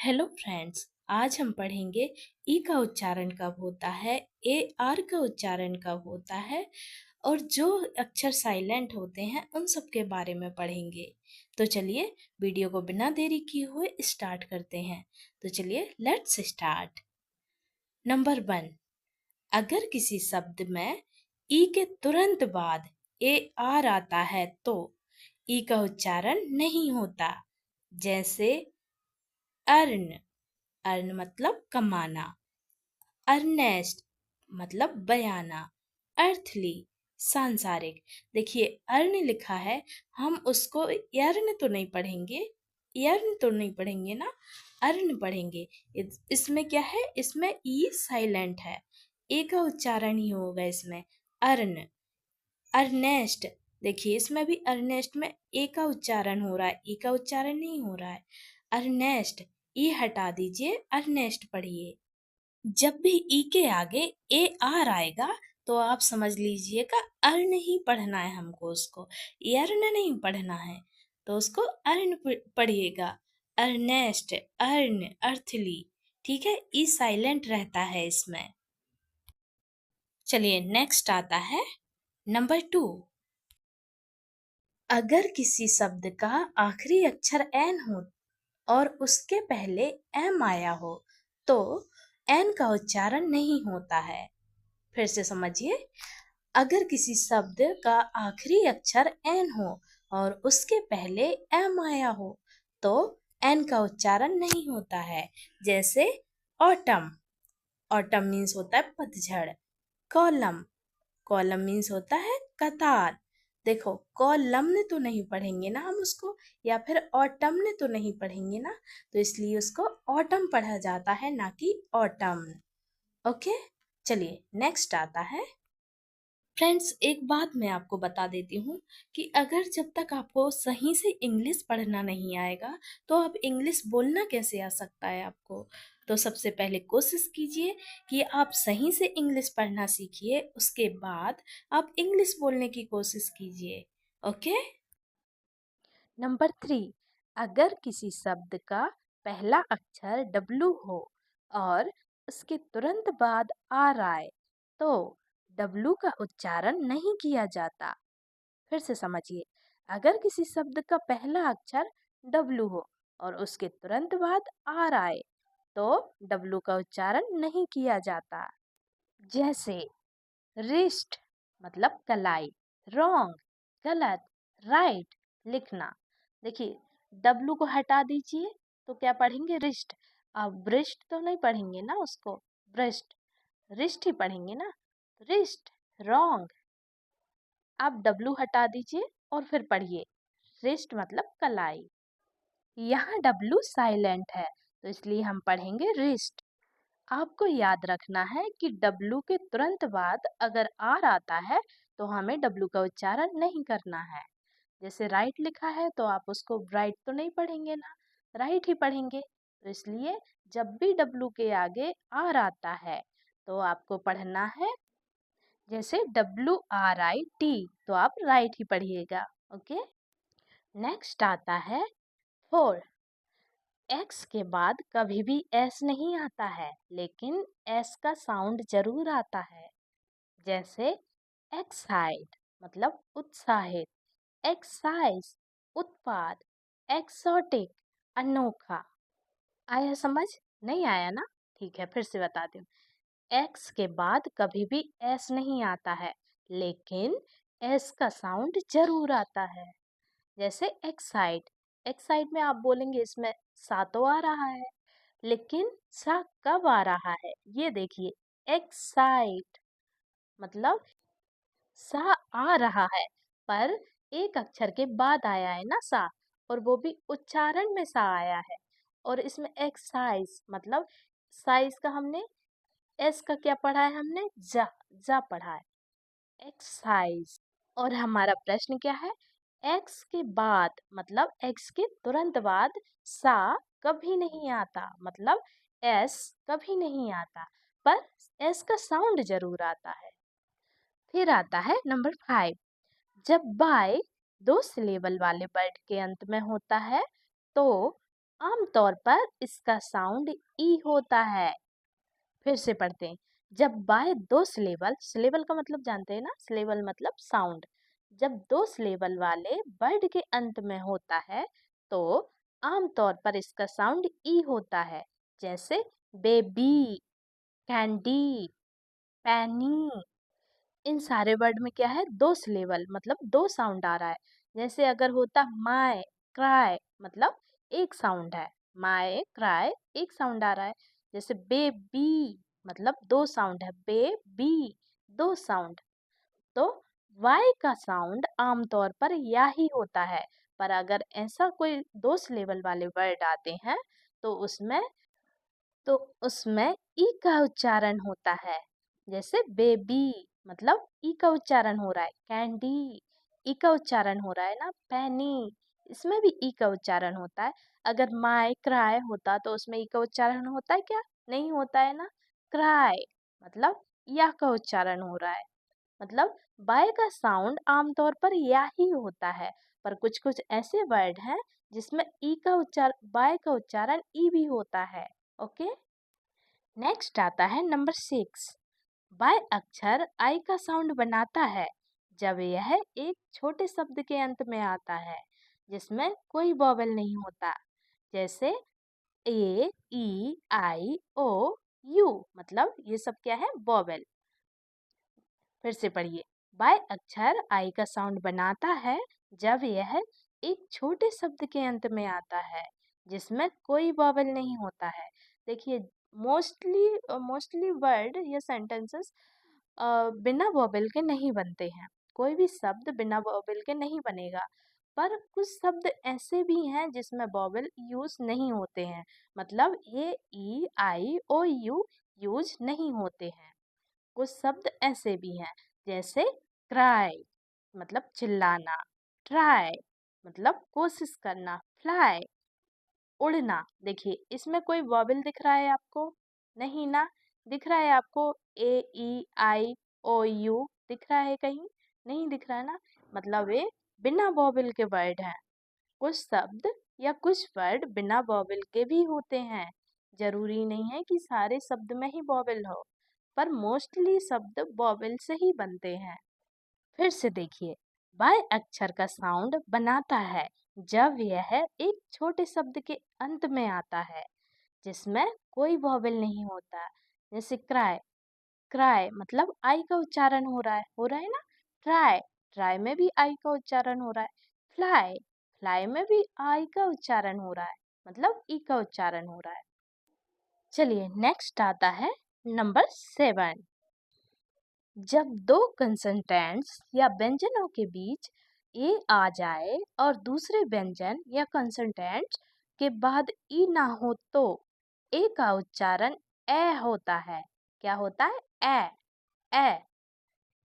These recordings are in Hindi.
हेलो फ्रेंड्स, आज हम पढ़ेंगे ई का उच्चारण कब होता है, ए आर का उच्चारण कब होता है और जो अक्षर साइलेंट होते हैं उन सब के बारे में पढ़ेंगे। तो चलिए वीडियो को बिना देरी किए हुए स्टार्ट करते हैं। तो चलिए लेट्स स्टार्ट। नंबर 1, अगर किसी शब्द में ई के तुरंत बाद ए आर आता है तो ई का उच्चारण नहीं होता। जैसे अर्ण, अर्ण मतलब कमाना, अर्नेस्ट मतलब बयाना, अर्थली सांसारिक। देखिए अर्ण लिखा है, हम उसको यर्ण तो नहीं पढ़ेंगे, यर्ण तो नहीं पढ़ेंगे ना, अर्ण पढ़ेंगे। इसमें क्या है, इसमें ई साइलेंट है, ए का उच्चारण ही होगा इसमें। अर्ण, अर्नेस्ट, देखिए इसमें भी अर्नेस्ट में ए का उच्चारण हो रहा है, ई का उच्चारण नहीं हो रहा है। अर्नेस्ट, ई हटा दीजिए, अर्नेस्ट पढ़िए। जब भी ई के आगे ए आर आएगा तो आप समझ लीजिएगा अर्ण ही पढ़ना है हमको, उसको यर्ण नहीं पढ़ना है, तो उसको अर्ण पढ़िएगा। Earnest, earn, earthly. ठीक है, ई साइलेंट रहता है इसमें। चलिए नेक्स्ट आता है नंबर 2। अगर किसी शब्द का आखिरी अक्षर एन हो और उसके पहले एम आया हो तो एन का उच्चारण नहीं होता है। फिर से समझिए, अगर किसी शब्द का आखिरी अक्षर एन हो और उसके पहले एम आया हो तो एन का उच्चारण नहीं होता है। जैसे ऑटम, ऑटम मीन्स होता है पतझड़। कॉलम, कॉलम मीन्स होता है कतार। देखो कॉलम तो नहीं पढ़ेंगे ना हम उसको, या फिर ऑटम ने तो नहीं पढ़ेंगे ना, तो इसलिए उसको ऑटम पढ़ा जाता है, ना कि ऑटम। ओके, चलिए नेक्स्ट आता है। फ्रेंड्स, एक बात मैं आपको बता देती हूँ कि अगर जब तक आपको सही से इंग्लिश पढ़ना नहीं आएगा तो आप इंग्लिश बोलना कैसे आ सकता है आपको। तो सबसे पहले कोशिश कीजिए कि आप सही से इंग्लिश पढ़ना सीखिए, उसके बाद आप इंग्लिश बोलने की कोशिश कीजिए। ओके। नंबर 3, अगर किसी शब्द का पहला अक्षर डब्लू हो और उसके तुरंत बाद आर आए तो डब्लू का उच्चारण नहीं किया जाता। फिर से समझिए, अगर किसी शब्द का पहला अक्षर डब्लू हो और उसके तुरंत बाद आर आए तो डब्लू का उच्चारण नहीं किया जाता। जैसे रिस्ट मतलब कलाई, रॉन्ग गलत, राइट लिखना। देखिए डब्लू को हटा दीजिए तो क्या पढ़ेंगे, रिस्ट। अब ब्रिस्ट तो नहीं पढ़ेंगे ना उसको, ब्रेस्ट, रिस्ट ही पढ़ेंगे ना। Wrist wrong. आप डब्लू हटा दीजिए और फिर पढ़िए रिस्ट मतलब कलाई। यहाँ डब्लू साइलेंट है तो इसलिए हम पढ़ेंगे रिस्ट। आपको याद रखना है कि डब्लू के तुरंत बाद अगर आर आता है तो हमें डब्लू का उच्चारण नहीं करना है। जैसे राइट लिखा है तो आप उसको राइट तो नहीं पढ़ेंगे ना, राइट ही पढ़ेंगे। तो इसलिए जब भी डब्लू के आगे आर आता है तो आपको पढ़ना है, जैसे WRIT तो आप राइट ही पढ़िएगा। ओके। नेक्स्ट आता है 4। एक्स के बाद कभी भी एस नहीं आता है, लेकिन एस का साउंड जरूर आता है। जैसे एक्साइट मतलब उत्साहित, एक्साइज उत्पाद, एक्सोटिक अनोखा। आया समझ? नहीं आया ना? ठीक है, फिर से बताती हूँ। एक्स के बाद कभी भी एस नहीं आता है, लेकिन एस का साउंड जरूर आता है। जैसे एक्साइट, एक्साइट में आप बोलेंगे इसमें सा तो आ रहा है, लेकिन सा कब आ रहा है ये देखिए, एक्साइट मतलब सा आ रहा है, पर एक अक्षर के बाद आया है ना सा, और वो भी उच्चारण में सा आया है। और इसमें एक्साइज मतलब साइज का हमने एस का क्या पढ़ा है, हमने जा पढ़ा है, एक्साइज। और हमारा प्रश्न क्या है, एक्स के बाद मतलब एक्स के तुरंत बाद सा कभी नहीं आता, मतलब एस कभी नहीं आता, पर एस का साउंड जरूर आता है। फिर आता है नंबर 5। जब बाय 2 सिलेबल वाले वर्ड के अंत में होता है तो आमतौर पर इसका साउंड ई होता है। फिर से पढ़ते हैं। जब बाय दो सिलेबल, सिलेबल का मतलब जानते हैं ना, सिलेबल मतलब साउंड। जब दो सिलेबल वाले वर्ड के अंत में होता है तो आमतौर पर इसका साउंड ई होता है। जैसे बेबी, कैंडी, पैनी। इन सारे वर्ड में क्या है, दो सिलेबल मतलब दो साउंड आ रहा है। जैसे अगर होता माय, क्राई, मतलब एक साउंड है। माय, क्राई, एक साउंड आ रहा है। जैसे बेबी, मतलब दो साउंड है। बेबी, दो साउंड। तो वाई का साउंड आमतौर पर या ही होता है। पर अगर ऐसा कोई दो सिलेबल वाले वर्ड आते हैं तो उसमें ई का उच्चारण होता है। जैसे बेबी, मतलब ई का उच्चारण हो रहा है। कैंडी, ई का उच्चारण हो रहा है ना। पैनी, इसमें भी ई का उच्चारण होता है। अगर माय क्राई होता तो उसमें ई का उच्चारण होता है क्या? नहीं होता है ना। क्राई मतलब या का उच्चारण हो रहा है। मतलब बाय का साउंड आमतौर पर या ही होता है। पर कुछ कुछ ऐसे वर्ड हैं जिसमें ई का उच्चारण, बाय का उच्चारण ई भी होता है। ओके। नेक्स्ट आता है नंबर 6। बाय अक्षर आई का साउंड बनाता है जब यह एक छोटे शब्द के अंत में आता है जिसमें कोई वॉवेल नहीं होता। जैसे ए, ई, आई, ओ, यू, मतलब ये सब क्या है, वॉवेल। फिर से पढ़िए। बाय अक्षर आई का साउंड बनाता है जब यह एक छोटे शब्द के अंत में आता है जिसमें कोई वॉवेल नहीं होता है। देखिए, मोस्टली मोस्टली वर्ड या सेंटेंसेस बिना वॉवेल के नहीं बनते हैं। कोई भी शब्द बिना वॉवेल के नहीं बनेगा। पर कुछ शब्द ऐसे भी हैं जिसमें वॉवेल यूज नहीं होते हैं। मतलब ए, ई, आई, ओ, यू यूज नहीं होते हैं। कुछ शब्द ऐसे भी हैं जैसे क्राई, मतलब चिल्लाना। ट्राई, मतलब कोशिश करना। फ्लाई, उड़ना। देखिए, इसमें कोई वॉवेल दिख रहा है आपको? नहीं ना। दिख रहा है आपको ए, ई, आई, ओ, यू दिख रहा है कहीं? नहीं दिख रहा है ना। मतलब ये बिना वॉवेल के वर्ड हैं। कुछ शब्द या कुछ वर्ड बिना वॉवेल के भी होते हैं। जरूरी नहीं है कि सारे शब्द में ही वॉवेल हो, पर मोस्टली शब्द वॉवेल से ही बनते हैं। फिर से देखिए। बाय अक्षर का साउंड बनाता है जब यह एक छोटे शब्द के अंत में आता है जिसमें कोई वॉवेल नहीं होता। जैसे क्राई, क्राई मतलब आई का उच्चारण हो रहा है ना। ट्राई, ट्राई में भी आई का उच्चारण हो रहा है। फ्लाई, फ्लाई में भी आई का उच्चारण हो रहा है, मतलब ई का उच्चारण हो रहा है। चलिए, नेक्स्ट आता है नंबर 7। जब दो कंसोनेंट्स या व्यंजनों के बीच ए आ जाए और दूसरे व्यंजन या कंसोनेंट के बाद ई ना हो तो ए का उच्चारण ए होता है। क्या होता है? ए, ए,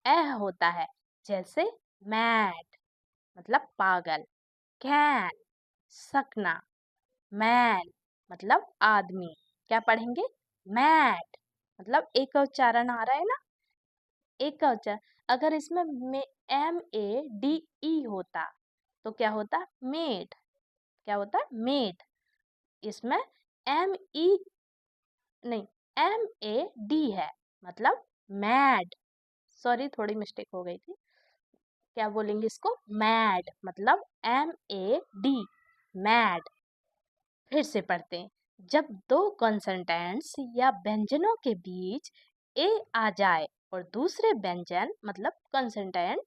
ए होता है। जैसे मैड, मतलब पागल। कैन, सकना। मैन, मतलब आदमी। क्या पढ़ेंगे? मैड, मतलब एक का उच्चारण आ रहा है ना। एक का उच्चारण। अगर इसमें MADE होता तो क्या होता? मेड। क्या होता? मेड। इसमें ME नहीं, MAD है, मतलब मैड। सॉरी, थोड़ी मिस्टेक हो गई थी। क्या बोलेंगे इसको? मैड, मतलब MAD, मैड। फिर से पढ़ते हैं। जब दो कॉन्सोनेंट्स या व्यंजनों के बीच ए आ जाए और दूसरे व्यंजन मतलब कॉन्सोनेंट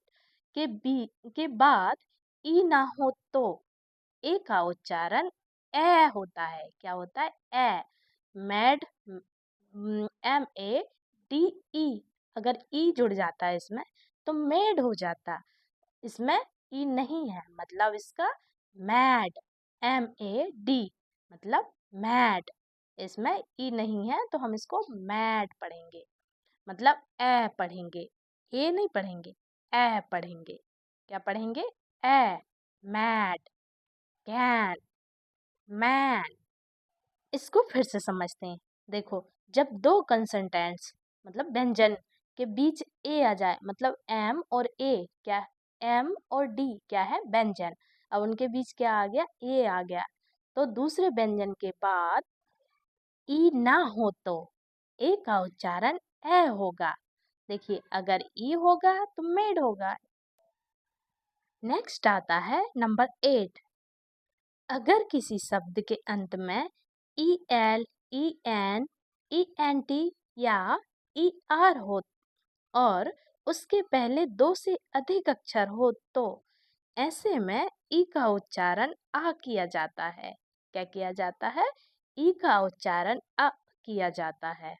के बाद ई ना हो तो ए का उच्चारण ए होता है। क्या होता है? ए। Made, MADE। अगर ई जुड़ जाता है इसमें तो मेड हो जाता। इसमें ई नहीं है, मतलब इसका मैड, MAD, मतलब मैड। इसमें ई नहीं है तो हम इसको मैड पढ़ेंगे, मतलब ए पढ़ेंगे। ए नहीं पढ़ेंगे, ए पढ़ेंगे। क्या पढ़ेंगे? ए, मैड, कैन, मैन। इसको फिर से समझते हैं। देखो, जब दो कंसोनेंट्स मतलब व्यंजन के बीच ए आ जाए, मतलब एम और ए, क्या? एम और डी क्या है? व्यंजन। अब उनके बीच क्या आ गया? ए आ गया। तो दूसरे व्यंजन के बाद ई ना हो तो ए का उच्चारण ए होगा। देखिए, अगर ई होगा तो मेड होगा। नेक्स्ट आता है नंबर 8। अगर किसी शब्द के अंत में E L, E N, E N T या ई आर हो और उसके पहले 2 से अधिक अक्षर हो तो ऐसे में ई का उच्चारण आ किया जाता है। क्या किया जाता है? ई का उच्चारण अ किया जाता है।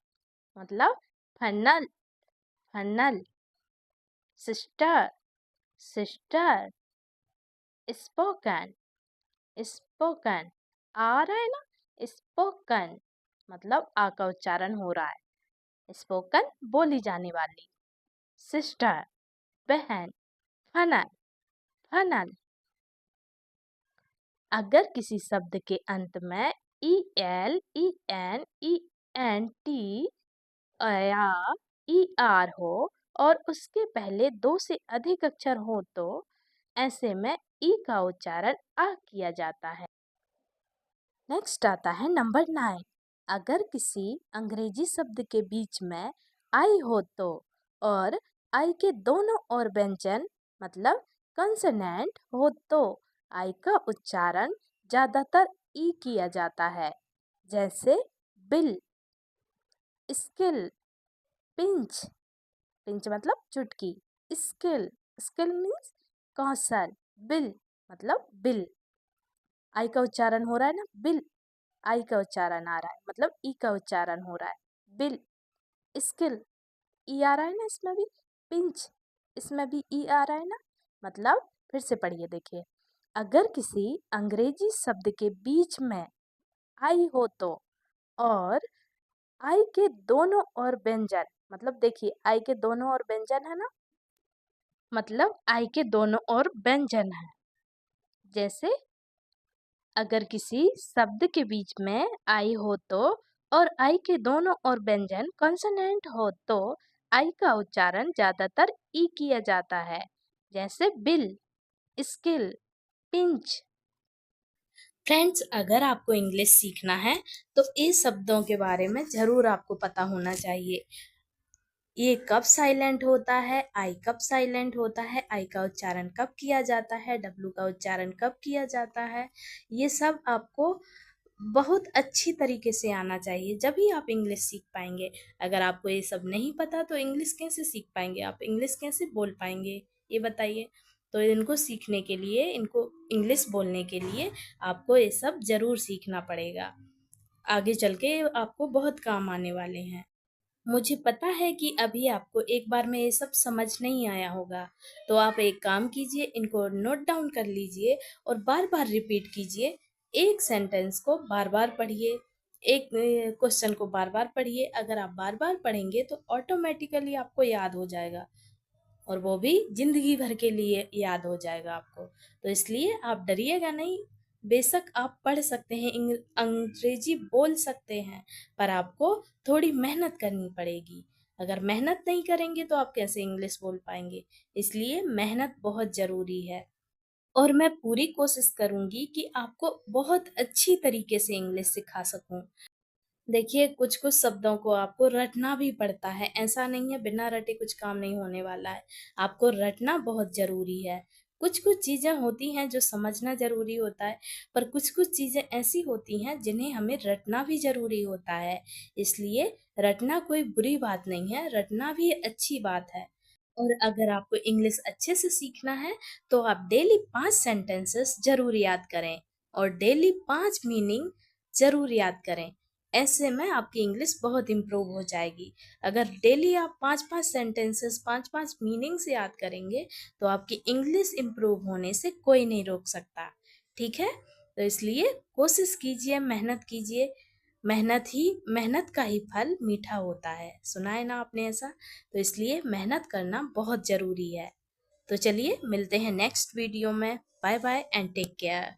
मतलब funnel, funnel, sister, sister, spoken, spoken. आ रहा है ना? स्पोकन मतलब आ का उच्चारण हो रहा है। स्पोकन बोली जाने वाली। सिस्टर बहन। Funnel, funnel. अगर किसी शब्द के अंत में E L, E N, E N T या ई आर हो और उसके पहले 2 से अधिक अक्षर हो तो ऐसे में ई का उच्चारण आ किया जाता है। नेक्स्ट आता है नंबर 9। अगर किसी अंग्रेजी शब्द के बीच में आई हो तो और आई के दोनों ओर व्यंजन मतलब कंसोनेंट हो तो आई का उच्चारण ज्यादातर ई किया जाता है। जैसे बिल, स्किल, पिंच, पिंच मतलब चुटकी, स्किल, स्किल मीन्स कौशल, बिल मतलब बिल। आई का उच्चारण हो रहा है ना, बिल। आई का उच्चारण आ रहा है मतलब ई का उच्चारण हो रहा है, बिल। स्किल, ई आ रहा है ना इसमें भी। पिंच, इसमें भी ई आ रहा है ना। मतलब फिर से पढ़िए, देखिए। अगर किसी अंग्रेजी शब्द के बीच में आई हो तो और आई के दोनों ओर व्यंजन मतलब देखिए आई के दोनों ओर व्यंजन है ना, मतलब आई के दोनों ओर व्यंजन है। जैसे अगर किसी शब्द के बीच में आई हो तो और आई के दोनों ओर व्यंजन कॉन्सोनेंट हो तो आई का उच्चारण ज्यादातर ई किया जाता है। जैसे बिल, स्किल, पिंच। फ्रेंड्स, अगर आपको इंग्लिश सीखना है तो इस शब्दों के बारे में ज़रूर आपको पता होना चाहिए। ये कब साइलेंट होता है, आई कब साइलेंट होता है, आई का उच्चारण कब किया जाता है, डब्लू का उच्चारण कब किया जाता है, ये सब आपको बहुत अच्छी तरीके से आना चाहिए, जभी आप इंग्लिश सीख पाएंगे। अगर आपको ये सब नहीं पता तो इंग्लिश कैसे सीख पाएंगे, आप इंग्लिश कैसे बोल पाएंगे, ये बताइए। तो इनको सीखने के लिए, इनको इंग्लिश बोलने के लिए आपको ये सब ज़रूर सीखना पड़ेगा। आगे चल के आपको बहुत काम आने वाले हैं। मुझे पता है कि अभी आपको एक बार में ये सब समझ नहीं आया होगा, तो आप एक काम कीजिए, इनको नोट डाउन कर लीजिए और बार बार रिपीट कीजिए। एक सेंटेंस को बार बार पढ़िए, एक क्वेश्चन को बार बार पढ़िए। अगर आप बार बार पढ़ेंगे तो ऑटोमेटिकली आपको याद हो जाएगा और वो भी जिंदगी भर के लिए याद हो जाएगा आपको। तो इसलिए आप डरिएगा नहीं। बेशक आप पढ़ सकते हैं, अंग्रेजी बोल सकते हैं, पर आपको थोड़ी मेहनत करनी पड़ेगी। अगर मेहनत नहीं करेंगे तो आप कैसे इंग्लिश बोल पाएंगे। इसलिए मेहनत बहुत ज़रूरी है और मैं पूरी कोशिश करूंगी कि आपको बहुत अच्छी तरीके से इंग्लिश सिखा सकूं। देखिए, कुछ कुछ शब्दों को आपको रटना भी पड़ता है, ऐसा नहीं है बिना रटे कुछ काम नहीं होने वाला है। आपको रटना बहुत जरूरी है। कुछ कुछ चीजें होती हैं जो समझना जरूरी होता है, पर कुछ कुछ चीजें ऐसी होती हैं जिन्हें हमें रटना भी जरूरी होता है। इसलिए रटना कोई बुरी बात नहीं है, रटना भी अच्छी बात है। और अगर आपको इंग्लिश अच्छे से सीखना है तो आप डेली 5 सेंटेंसेस जरूर याद करें और डेली 5 मीनिंग जरूर याद करें। ऐसे में आपकी इंग्लिश बहुत इम्प्रूव हो जाएगी। अगर डेली आप 5 5 सेंटेंसेस 5 5 मीनिंग्स याद करेंगे तो आपकी इंग्लिश इम्प्रूव होने से कोई नहीं रोक सकता। ठीक है, तो इसलिए कोशिश कीजिए, मेहनत कीजिए। मेहनत का ही फल मीठा होता है, सुना है ना आपने ऐसा। तो इसलिए मेहनत करना बहुत ज़रूरी है। तो चलिए मिलते हैं नेक्स्ट वीडियो में। Bye bye and take care.